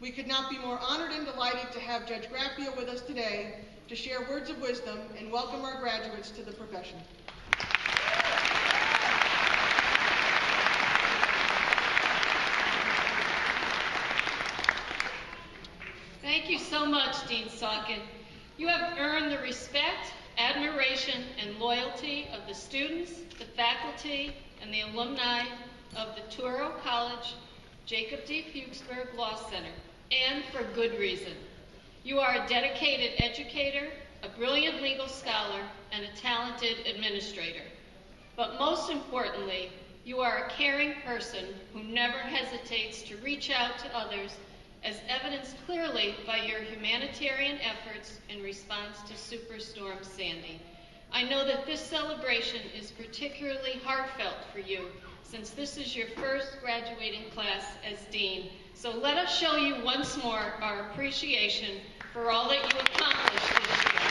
We could not be more honored and delighted to have Judge Graffeo with us today to share words of wisdom and welcome our graduates to the profession. Thank you so much, Dean Salkin. You have earned the respect, admiration, and loyalty of the students, the faculty, and the alumni of the Touro College Jacob D. Fuchsberg Law Center, and for good reason. You are a dedicated educator, a brilliant legal scholar, and a talented administrator. But most importantly, you are a caring person who never hesitates to reach out to others, as evidenced clearly by your humanitarian efforts in response to Superstorm Sandy. I know that this celebration is particularly heartfelt for you, since this is your first graduating class as Dean. So let us show you once more our appreciation for all that you accomplished this year.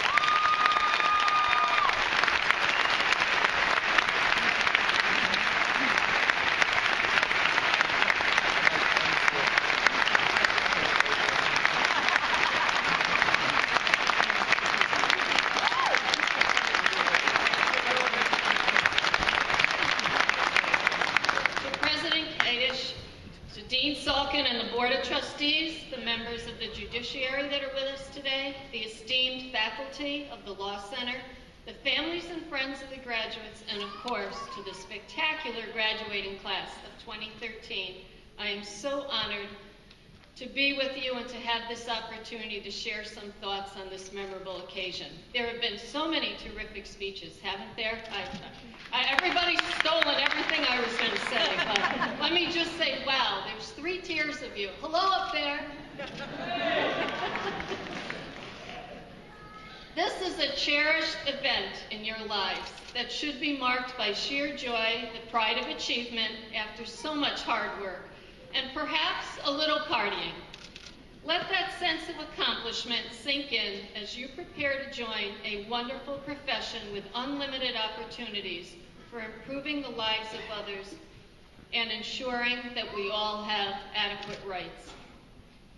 Dean Salkin and the Board of Trustees, the members of the judiciary that are with us today, the esteemed faculty of the Law Center, the families and friends of the graduates, and of course, to the spectacular graduating class of 2013, I am so honored to be with you and to have this opportunity to share some thoughts on this memorable occasion. There have been so many terrific speeches, haven't there? Everybody's stolen everything I was going to say, but let me just say, wow, there's 3 tiers of you. Hello up there. This is a cherished event in your lives that should be marked by sheer joy, the pride of achievement after so much hard work, and perhaps a little partying. Let that sense of accomplishment sink in as you prepare to join a wonderful profession with unlimited opportunities for improving the lives of others and ensuring that we all have adequate rights.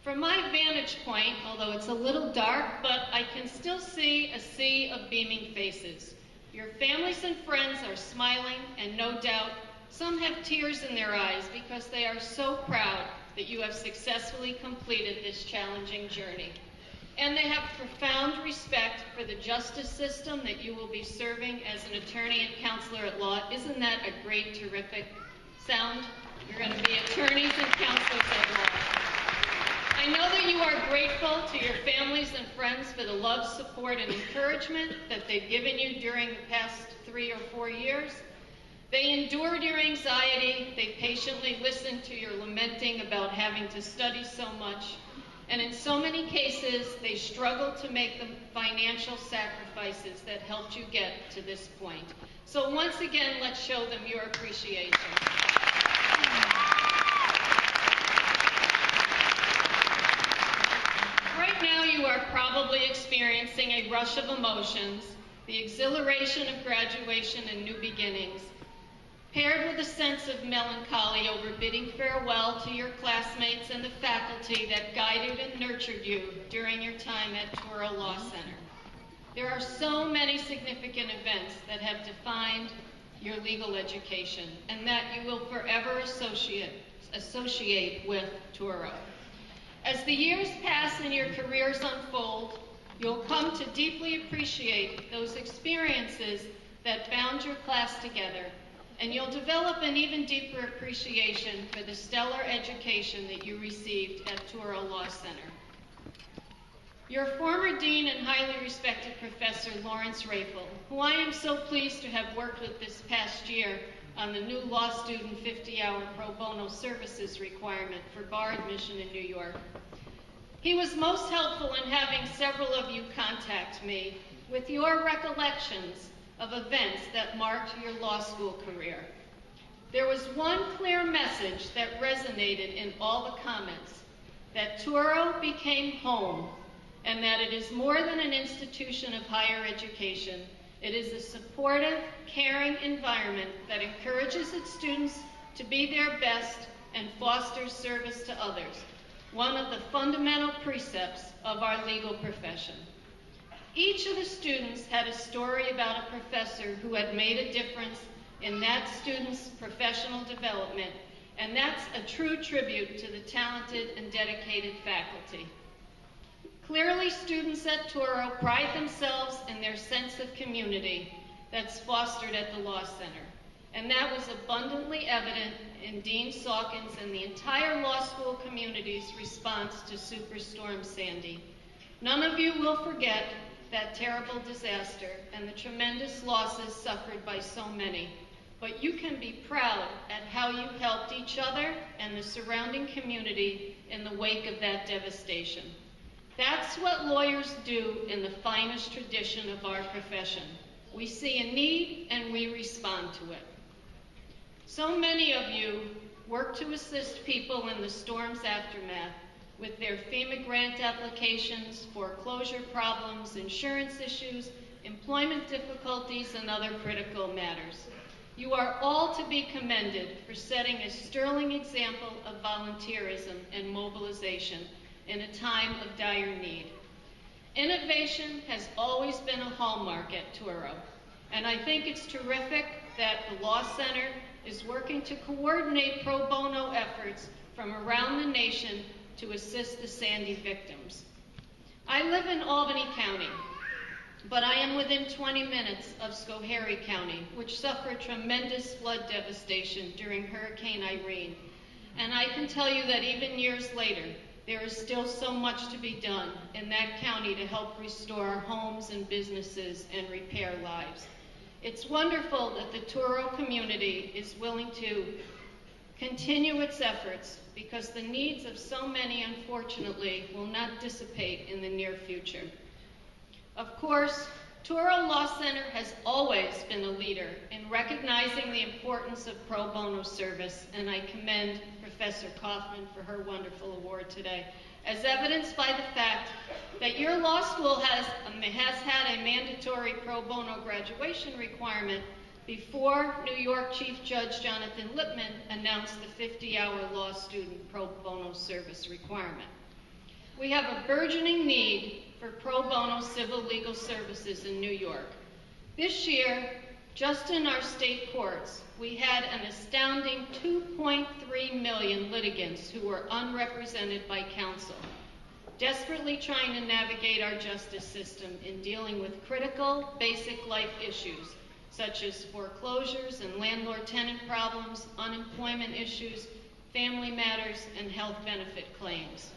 From my vantage point, although it's a little dark, but I can still see a sea of beaming faces. Your families and friends are smiling, and no doubt some have tears in their eyes because they are so proud that you have successfully completed this challenging journey. And they have profound respect for the justice system that you will be serving as an attorney and counselor at law. Isn't that a great, terrific sound? You're going to be attorneys and counselors at law. I know that you are grateful to your families and friends for the love, support, and encouragement that they've given you during the past 3 or 4 years. They endured your anxiety, they patiently listened to your lamenting about having to study so much, and in so many cases, they struggled to make the financial sacrifices that helped you get to this point. So once again, let's show them your appreciation. Right now, you are probably experiencing a rush of emotions, the exhilaration of graduation and new beginnings, paired with a sense of melancholy over bidding farewell to your classmates and the faculty that guided and nurtured you during your time at Touro Law Center. There are so many significant events that have defined your legal education and that you will forever associate with Touro. As the years pass and your careers unfold, you'll come to deeply appreciate those experiences that bound your class together, and you'll develop an even deeper appreciation for the stellar education that you received at Touro Law Center. Your former dean and highly respected Professor Lawrence Rafel, who I am so pleased to have worked with this past year on the new law student 50-hour pro bono services requirement for bar admission in New York. He was most helpful in having several of you contact me with your recollections of events that marked your law school career. There was one clear message that resonated in all the comments, that Touro became home, and that it is more than an institution of higher education. It is a supportive, caring environment that encourages its students to be their best and fosters service to others. one of the fundamental precepts of our legal profession. Each of the students had a story about a professor who had made a difference in that student's professional development, and that's a true tribute to the talented and dedicated faculty. Clearly, students at Touro pride themselves in their sense of community that's fostered at the Law Center, and that was abundantly evident in Dean Sawkins and the entire law school community's response to Superstorm Sandy. None of you will forget that terrible disaster and the tremendous losses suffered by so many, but you can be proud at how you helped each other and the surrounding community in the wake of that devastation. That's what lawyers do in the finest tradition of our profession. We see a need and we respond to it. So many of you work to assist people in the storm's aftermath with their FEMA grant applications, foreclosure problems, insurance issues, employment difficulties, and other critical matters. You are all to be commended for setting a sterling example of volunteerism and mobilization in a time of dire need. Innovation has always been a hallmark at Touro, and I think it's terrific that the Law Center is working to coordinate pro bono efforts from around the nation to assist the Sandy victims. I live in Albany County, but I am within 20 minutes of Schoharie County, which suffered tremendous flood devastation during Hurricane Irene. And I can tell you that even years later, there is still so much to be done in that county to help restore our homes and businesses and repair lives. It's wonderful that the Touro community is willing to continue its efforts because the needs of so many, unfortunately, will not dissipate in the near future. Of course, Touro Law Center has always been a leader in recognizing the importance of pro bono service, and I commend Professor Kaufman for her wonderful award today, as evidenced by the fact that your law school has had a mandatory pro bono graduation requirement before New York Chief Judge Jonathan Lippman announced the 50-hour law student pro bono service requirement. We have a burgeoning need for pro bono civil legal services in New York. This year, just in our state courts, we had an astounding 2.3 million litigants who were unrepresented by counsel, desperately trying to navigate our justice system in dealing with critical, basic life issues, such as foreclosures and landlord-tenant problems, unemployment issues, family matters, and health benefit claims.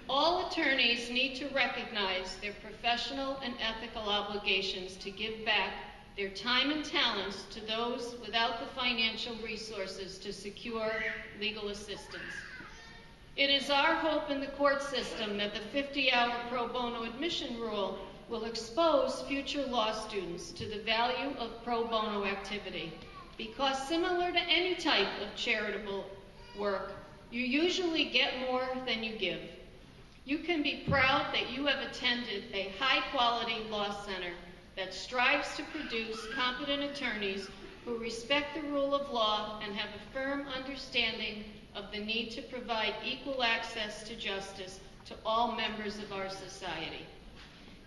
All attorneys need to recognize their professional and ethical obligations to give back their time and talents to those without the financial resources to secure legal assistance. It is our hope in the court system that the 50-hour pro bono admission rule will expose future law students to the value of pro bono activity, because similar to any type of charitable work, you usually get more than you give. You can be proud that you have attended a high-quality law center that strives to produce competent attorneys who respect the rule of law and have a firm understanding of the need to provide equal access to justice to all members of our society.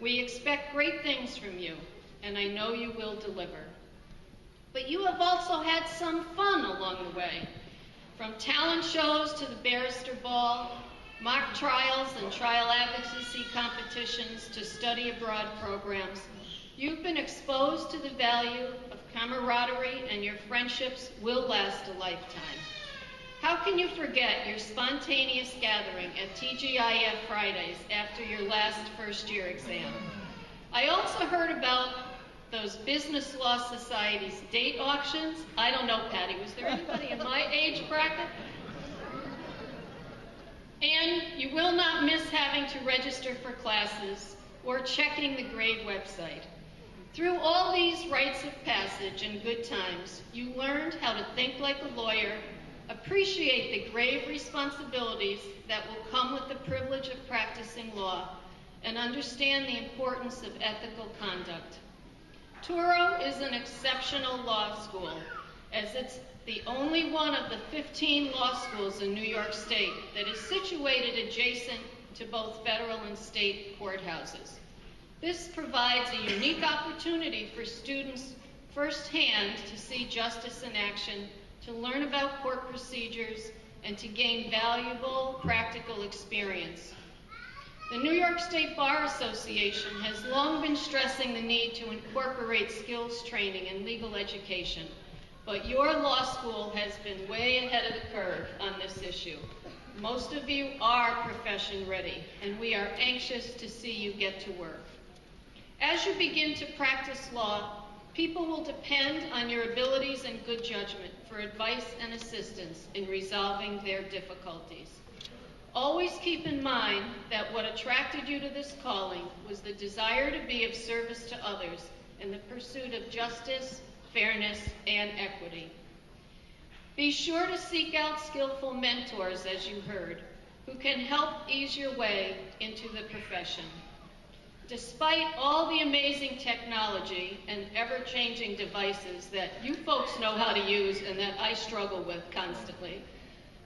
We expect great things from you, and I know you will deliver. But you have also had some fun along the way. From talent shows to the barrister ball, mock trials and trial advocacy competitions to study abroad programs, you've been exposed to the value of camaraderie, and your friendships will last a lifetime. How can you forget your spontaneous gathering at TGIF Fridays after your last first-year exam? I also heard about those business law societies date auctions. I don't know, Patty, was there anybody in my age bracket? And you will not miss having to register for classes or checking the grade website. Through all these rites of passage and good times, you learned how to think like a lawyer, appreciate the grave responsibilities that will come with the privilege of practicing law, and understand the importance of ethical conduct. Touro is an exceptional law school, as its the only one of the 15 law schools in New York State that is situated adjacent to both federal and state courthouses. This provides a unique opportunity for students firsthand to see justice in action, to learn about court procedures, and to gain valuable practical experience. The New York State Bar Association has long been stressing the need to incorporate skills training in legal education, but your law school has been way ahead of the curve on this issue. Most of you are profession ready, and we are anxious to see you get to work. As you begin to practice law, people will depend on your abilities and good judgment for advice and assistance in resolving their difficulties. Always keep in mind that what attracted you to this calling was the desire to be of service to others in the pursuit of justice, fairness, and equity. Be sure to seek out skillful mentors, as you heard, who can help ease your way into the profession. Despite all the amazing technology and ever-changing devices that you folks know how to use and that I struggle with constantly,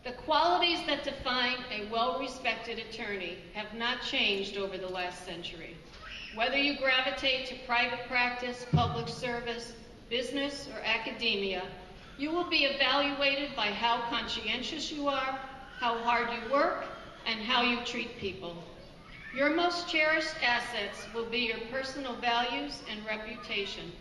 the qualities that define a well-respected attorney have not changed over the last century. Whether you gravitate to private practice, public service, business, or academia, you will be evaluated by how conscientious you are, how hard you work, and how you treat people. Your most cherished assets will be your personal values and reputation.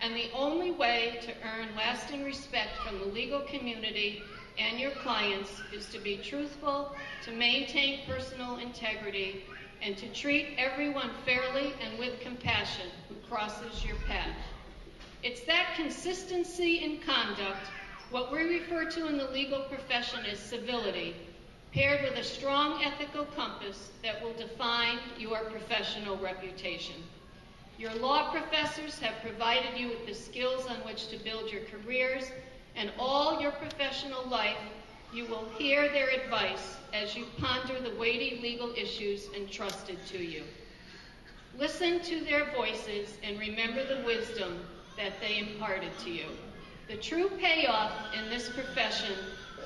And the only way to earn lasting respect from the legal community and your clients is to be truthful, to maintain personal integrity, and to treat everyone fairly and with compassion who crosses your path. It's that consistency in conduct, what we refer to in the legal profession as civility, paired with a strong ethical compass that will define your professional reputation. Your law professors have provided you with the skills on which to build your careers, and all your professional life you will hear their advice as you ponder the weighty legal issues entrusted to you. Listen to their voices and remember the wisdom that they imparted to you. The true payoff in this profession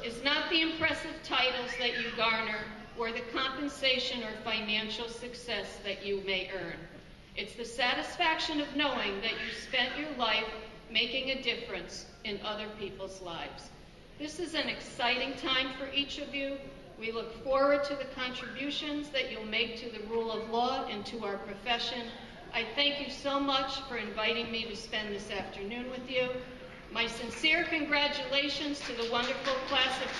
is not the impressive titles that you garner or the compensation or financial success that you may earn. It's the satisfaction of knowing that you spent your life making a difference in other people's lives. This is an exciting time for each of you. We look forward to the contributions that you'll make to the rule of law and to our profession. I thank you so much for inviting me to spend this afternoon with you. My sincere congratulations to the wonderful class of